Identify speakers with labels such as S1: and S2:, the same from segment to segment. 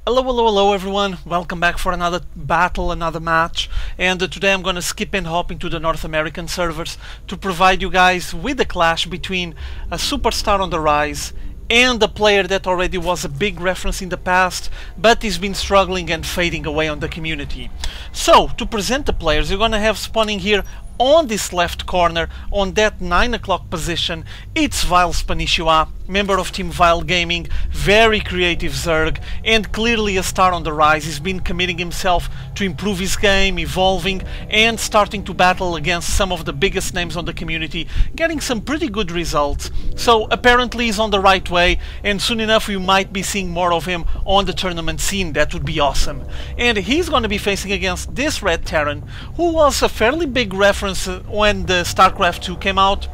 S1: Hello everyone, welcome back for another battle, another match, and today I'm gonna skip and hop into the North American servers to provide you guys with a clash between a superstar on the rise and a player that already was a big reference in the past, but he's been struggling and fading away on the community. So, to present the players, you're gonna have spawning here on this left corner, on that 9 o'clock position, it's vileSpanshwa, member of Team Vile Gaming, very creative Zerg, and clearly a star on the rise. He's been committing himself to improve his game, evolving, and starting to battle against some of the biggest names on the community, getting some pretty good results. So apparently he's on the right way, and soon enough we might be seeing more of him on the tournament scene. That would be awesome. And he's going to be facing against this red Terran, who was a fairly big reference when the Starcraft 2 came out.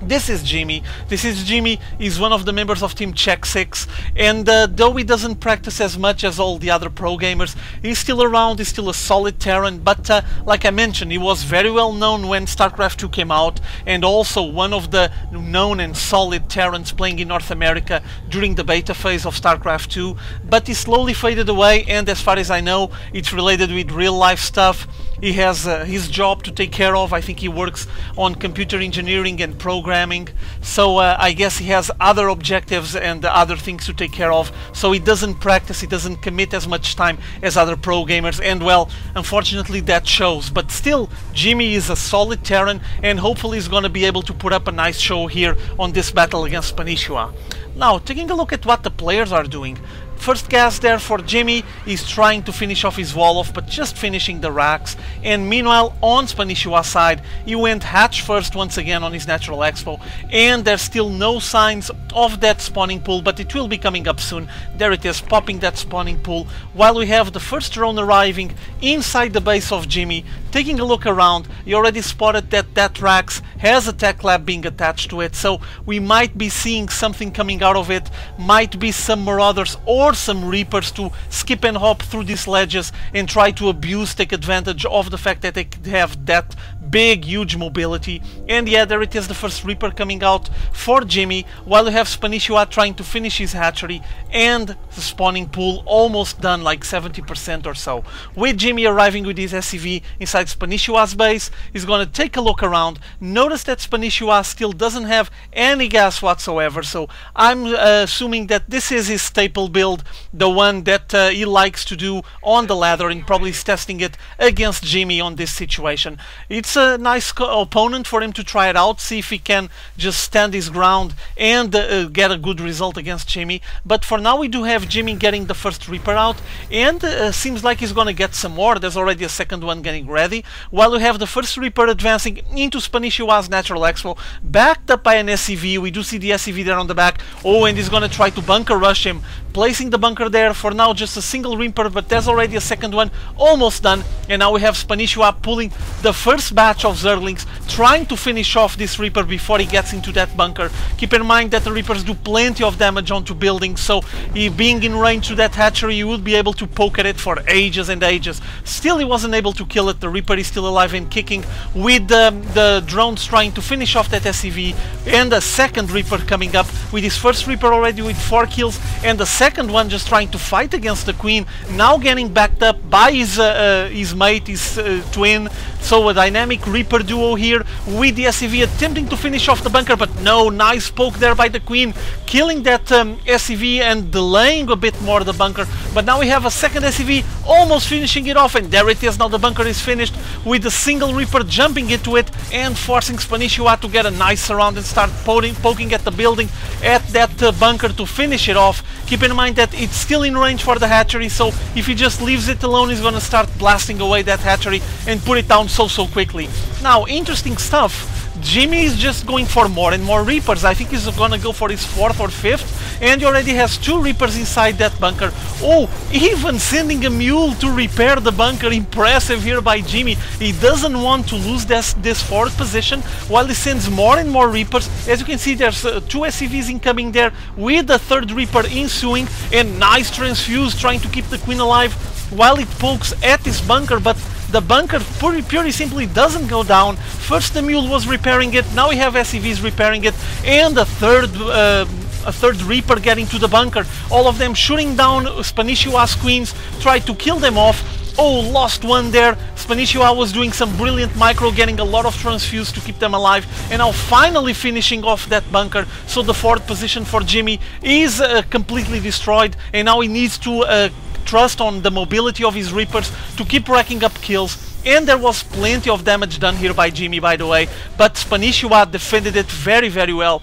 S1: ThisIsJimmy. ThisIsJimmy is one of the members of Team Check 6, and though he doesn't practice as much as all the other pro gamers, he's still around, he's still a solid Terran, but like I mentioned, he was very well known when Starcraft 2 came out, and also one of the known and solid Terrans playing in North America during the beta phase of Starcraft 2, but he slowly faded away, and as far as I know, it's related with real life stuff. He has his job to take care of. I think he works on computer engineering and programming, so I guess he has other objectives and other things to take care of, so he doesn't practice, he doesn't commit as much time as other pro gamers, and well, unfortunately that shows. But still, Jimmy is a solid Terran, and hopefully he's gonna be able to put up a nice show here on this battle against Spanishiwa. Now, taking a look at what the players are doing. First gas there for Jimmy, he's trying to finish off his wall off, but just finishing the racks. And meanwhile, on Spanishiwa's side, he went hatch first once again on his natural expo, and there's still no signs of that spawning pool, but it will be coming up soon. There it is, popping that spawning pool, while we have the first drone arriving inside the base of Jimmy. Taking a look around, you already spotted that that racks has a tech lab being attached to it, so we might be seeing something coming out of it. Might be some marauders or some reapers to skip and hop through these ledges and try to take advantage of the fact that they have that big, huge mobility. And yeah, there it is, the first reaper coming out for Jimmy, while you have Spanishiwa trying to finish his hatchery, and the spawning pool almost done, like 70% or so. With Jimmy arriving with his SCV inside Spanishiwa's base, he's gonna take a look around. Notice that Spanishiwa still doesn't have any gas whatsoever, so I'm assuming that this is his staple build, the one that he likes to do on the ladder, and probably is testing it against Jimmy on this situation. It's a nice opponent for him to try it out, see if he can just stand his ground and get a good result against Jimmy. But for now we do have Jimmy getting the first Reaper out, and seems like he's gonna get some more. There's already a second one getting ready, while we have the first Reaper advancing into Spanishiwa's natural expo, backed up by an SCV. We do see the SCV there on the back. Oh, and he's gonna try to bunker rush him, placing the bunker there. For now just a single Reaper, but there's already a second one almost done, and now we have Spanishiwa pulling the first batch of Zerglings, trying to finish off this Reaper before he gets into that bunker. Keep in mind that the Reapers do plenty of damage onto buildings, so he being in range to that hatchery, you would be able to poke at it for ages and ages. Still, he wasn't able to kill it. The Reaper is still alive and kicking, with the drones trying to finish off that SCV, and a second Reaper coming up with his first Reaper already with 4 kills, and the second one just trying to fight against the Queen, now getting backed up by his mate, his twin. So a dynamic Reaper duo here, with the SCV attempting to finish off the bunker, but no, nice poke there by the Queen, killing that SCV and delaying a bit more the bunker. But now we have a second SCV almost finishing it off, and there it is, now the bunker is finished, with a single Reaper jumping into it and forcing Spanishiwa to get a nice surround and start poking at the building, at that bunker to finish it off. Keep in mind that it's still in range for the hatchery, so if he just leaves it alone, he's gonna start blasting away that hatchery and put it down so quickly. Now, interesting stuff. Jimmy is just going for more and more Reapers. I think he's gonna go for his 4th or 5th, and he already has 2 Reapers inside that bunker. Oh, even sending a mule to repair the bunker. Impressive here by Jimmy. He doesn't want to lose this 4th position, while he sends more and more Reapers. As you can see, there's 2 SCVs incoming there, with the 3rd Reaper ensuing, and nice transfuse trying to keep the Queen alive while it pokes at this bunker, but the bunker purely simply doesn't go down. First the mule was repairing it, now we have SCVs repairing it, and the third a third Reaper getting to the bunker. All of them shooting down Spanishiwa's queens, try to kill them off. Oh, lost one there. Spanishiwa was doing some brilliant micro, getting a lot of transfuse to keep them alive, and now finally finishing off that bunker. So the fourth position for Jimmy is completely destroyed, and now he needs to trust on the mobility of his Reapers to keep racking up kills. And there was plenty of damage done here by Jimmy, by the way, but Spanishiwa defended it very, very well.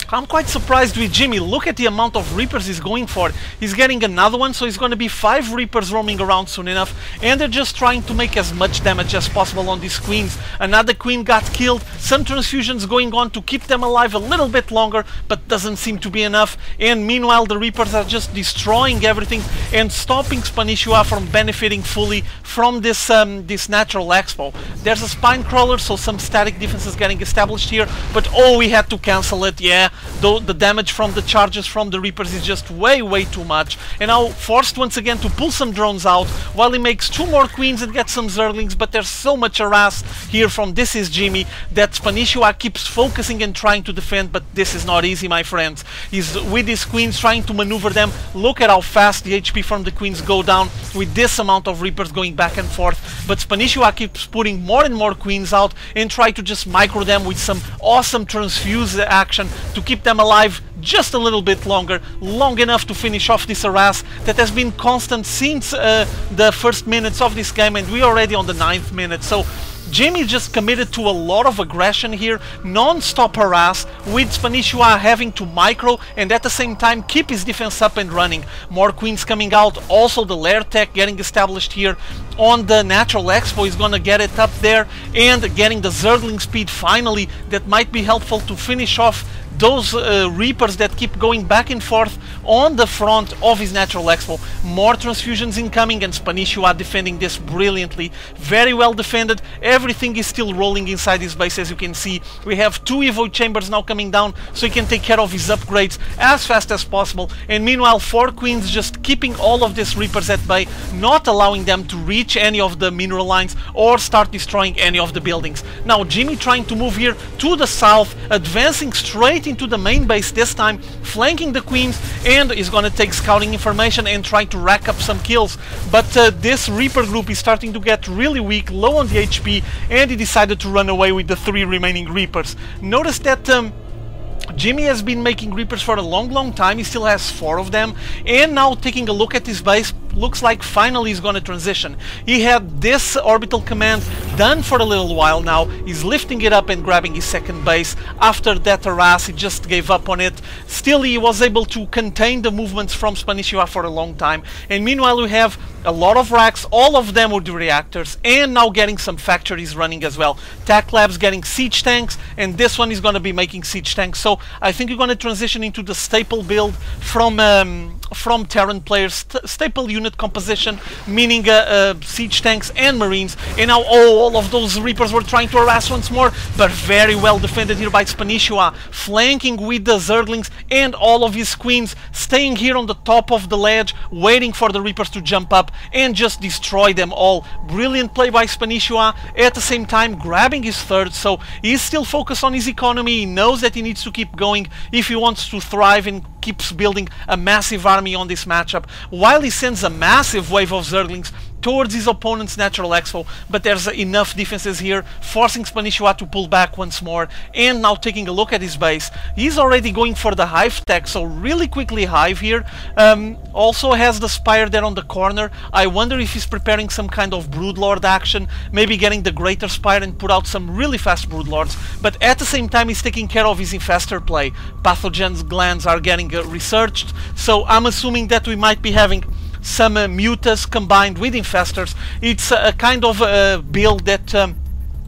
S1: I'm quite surprised with Jimmy. Look at the amount of Reapers he's going for. He's getting another one, so he's going to be 5 Reapers roaming around soon enough, and they're just trying to make as much damage as possible on these queens. Another queen got killed, some transfusions going on to keep them alive a little bit longer, but doesn't seem to be enough. And meanwhile the Reapers are just destroying everything and stopping Spanishiwa from benefiting fully from this this natural expo. There's a spine crawler, so some static defenses getting established here, but oh, we had to cancel it. Yeah, though the damage from the charges from the Reapers is just way too much, and now forced once again to pull some drones out while he makes 2 more queens and gets some Zerglings. But there's so much harass here from ThisIsJimmy that Spanishiwa keeps focusing and trying to defend, but this is not easy, my friends. He's with his queens trying to maneuver them. Look at how fast the HP from the queens go down with this amount of Reapers going back and forth, but Spanishiwa keeps putting more and more queens out and try to just micro them with some awesome transfuse action to keep them alive just a little bit longer, long enough to finish off this harass that has been constant since the first minutes of this game, and we're already on the 9th minute. So Jimmy just committed to a lot of aggression here, non-stop harass, with Spanishiwa having to micro and at the same time keep his defense up and running. More queens coming out, also the lair tech getting established here on the natural expo is gonna get it up there, and getting the Zergling speed finally that might be helpful to finish off those Reapers that keep going back and forth on the front of his natural expo. More transfusions incoming, and Spanishiwa defending this brilliantly. Very well defended. Everything is still rolling inside his base, as you can see. We have 2 evo chambers now coming down, so he can take care of his upgrades as fast as possible. And meanwhile 4 queens just keeping all of these Reapers at bay, not allowing them to reach any of the mineral lines or start destroying any of the buildings. Now Jimmy trying to move here to the south, advancing straight into the main base this time, flanking the queens, and is gonna take scouting information and try to rack up some kills. But this Reaper group is starting to get really weak, low on the HP, and he decided to run away with the 3 remaining Reapers. Notice that Jimmy has been making Reapers for a long time. He still has 4 of them, and now taking a look at his base, looks like finally he's gonna transition. He had this orbital command done for a little while now. He's lifting it up and grabbing his second base. After that harass, he just gave up on it. Still, he was able to contain the movements from Spanishiwa for a long time. And meanwhile, we have a lot of racks, all of them with the reactors, and now getting some factories running as well. Tech Labs getting siege tanks, and this one is going to be making siege tanks. So I think you're going to transition into the staple build from Terran players, staple unit composition, meaning siege tanks and marines. And now all of those Reapers were trying to harass once more, but very well defended here by Spanishiwa, flanking with the Zerglings and all of his queens, staying here on the top of the ledge, waiting for the Reapers to jump up and just destroy them all. Brilliant play by Spanishiwa, at the same time grabbing his third, so he's still focused on his economy. He knows that he needs to keep going if he wants to thrive and keeps building a massive army on this matchup, while he sends a massive wave of Zerglings towards his opponent's natural expo. But there's enough defenses here, forcing Spanishiwa to pull back once more. And now taking a look at his base, he's already going for the hive tech, so really quickly hive here. Also has the spire there on the corner. I wonder if he's preparing some kind of broodlord action, maybe getting the greater spire and put out some really fast broodlords. But at the same time, he's taking care of his infestor play. Pathogens glands are getting researched, so I'm assuming that we might be having some mutas combined with infestors. It's a kind of build that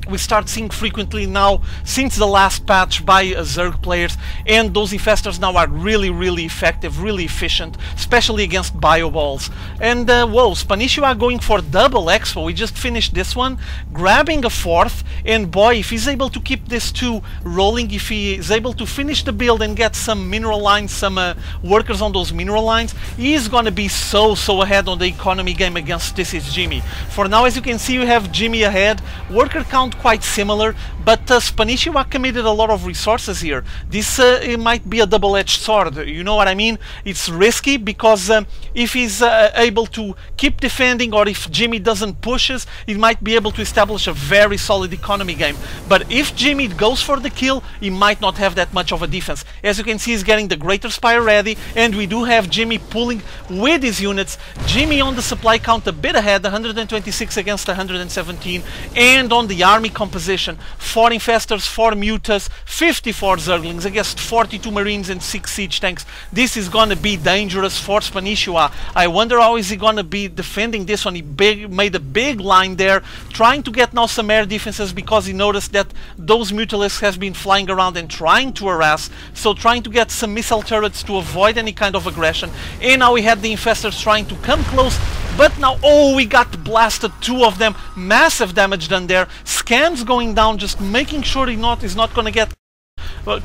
S1: we start seeing frequently now since the last patch by Zerg players, and those infestors now are really effective, really efficient, especially against bioballs. And whoa, Spanishiwa going for double expo. We just finished this one, grabbing a fourth, and boy, if he's able to keep this 2 rolling, if he is able to finish the build and get some mineral lines, some workers on those mineral lines, he's gonna be so ahead on the economy game against ThisIsJimmy. For now, as you can see, we have Jimmy ahead. Worker count not quite similar, but Spanishiwa committed a lot of resources here. This it might be a double-edged sword, you know what I mean? It's risky because if he's able to keep defending, or if Jimmy doesn't push us, he might be able to establish a very solid economy game. But if Jimmy goes for the kill, he might not have that much of a defense. As you can see, he's getting the Greater Spire ready, and we do have Jimmy pulling with his units. Jimmy on the supply count a bit ahead, 126 against 117, and on the army composition, 4 Infestors, 4 Mutas, 54 Zerglings against 42 Marines and 6 Siege Tanks. This is gonna be dangerous for Spanishiwa. I wonder how is he gonna be defending this one. He made a big line there, trying to get now some air defenses because he noticed that those Mutalisks has been flying around and trying to harass, so trying to get some missile turrets to avoid any kind of aggression. And now we had the Infestors trying to come close, but now, oh, we got blasted, 2 of them, massive damage done there. Scans going down, just making sure he's not gonna get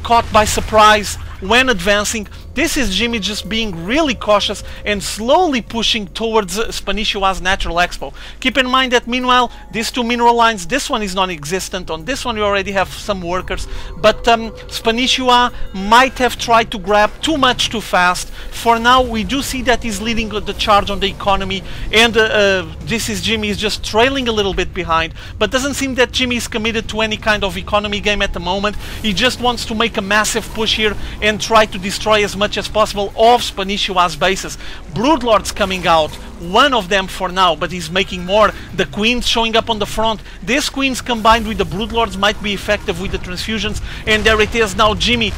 S1: caught by surprise when advancing. This is Jimmy just being really cautious and slowly pushing towards Spanishiwa's natural expo. Keep in mind that meanwhile, these 2 mineral lines, this one is non-existent. On this one we already have some workers, but Spanishiwa might have tried to grab too much too fast. For now, we do see that he's leading the charge on the economy, and ThisIsJimmy is just trailing a little bit behind, but doesn't seem that Jimmy is committed to any kind of economy game at the moment. He just wants to make a massive push here and try to destroy as much as possible of Spanishiwa's bases. Broodlords coming out, 1 of them for now, but he's making more. The Queens showing up on the front. These Queens combined with the Broodlords might be effective with the transfusions, and there it is now, Jimmy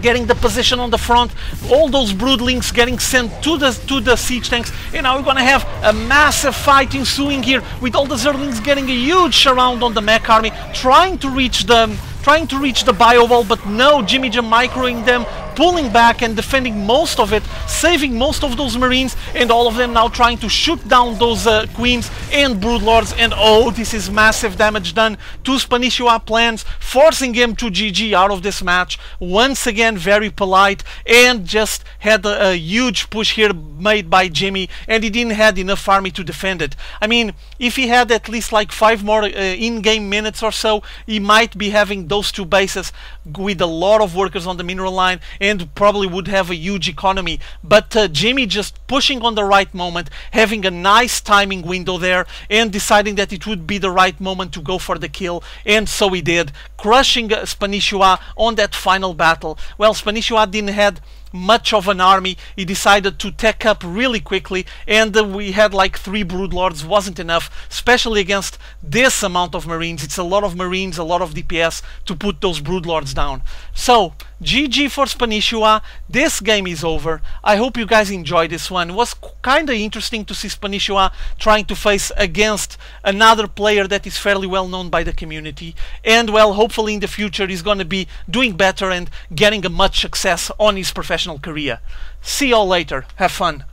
S1: getting the position on the front, all those broodlings getting sent to the siege tanks, and now we're gonna have a massive fight ensuing here with all the Zerglings getting a huge surround on the mech army, trying to reach the bio wall, but no, Jimmy just microing them, pulling back and defending most of it, saving most of those Marines, and all of them now trying to shoot down those Queens and Broodlords. And oh, this is massive damage done to Spanishiwa plans, forcing him to GG out of this match. Once again, very polite, and just had a huge push here made by Jimmy, and he didn't have enough army to defend it. I mean, if he had at least like 5 more in-game minutes or so, he might be having those 2 bases with a lot of workers on the mineral line, and probably would have a huge economy. But Jimmy just pushing on the right moment, having a nice timing window there, and deciding that it would be the right moment to go for the kill, and so he did, crushing Spanishiwa on that final battle. Well, Spanishiwa didn't have much of an army. He decided to tech up really quickly, and we had like 3 Broodlords, wasn't enough, especially against this amount of Marines. It's a lot of Marines, a lot of DPS to put those Broodlords down. So GG for Spanishiwa. This game is over. I hope you guys enjoyed this one. It was kinda interesting to see Spanishiwa trying to face against another player that is fairly well known by the community, and well, hopefully in the future he's gonna be doing better and getting a much success on his professional career. See y'all later. Have fun.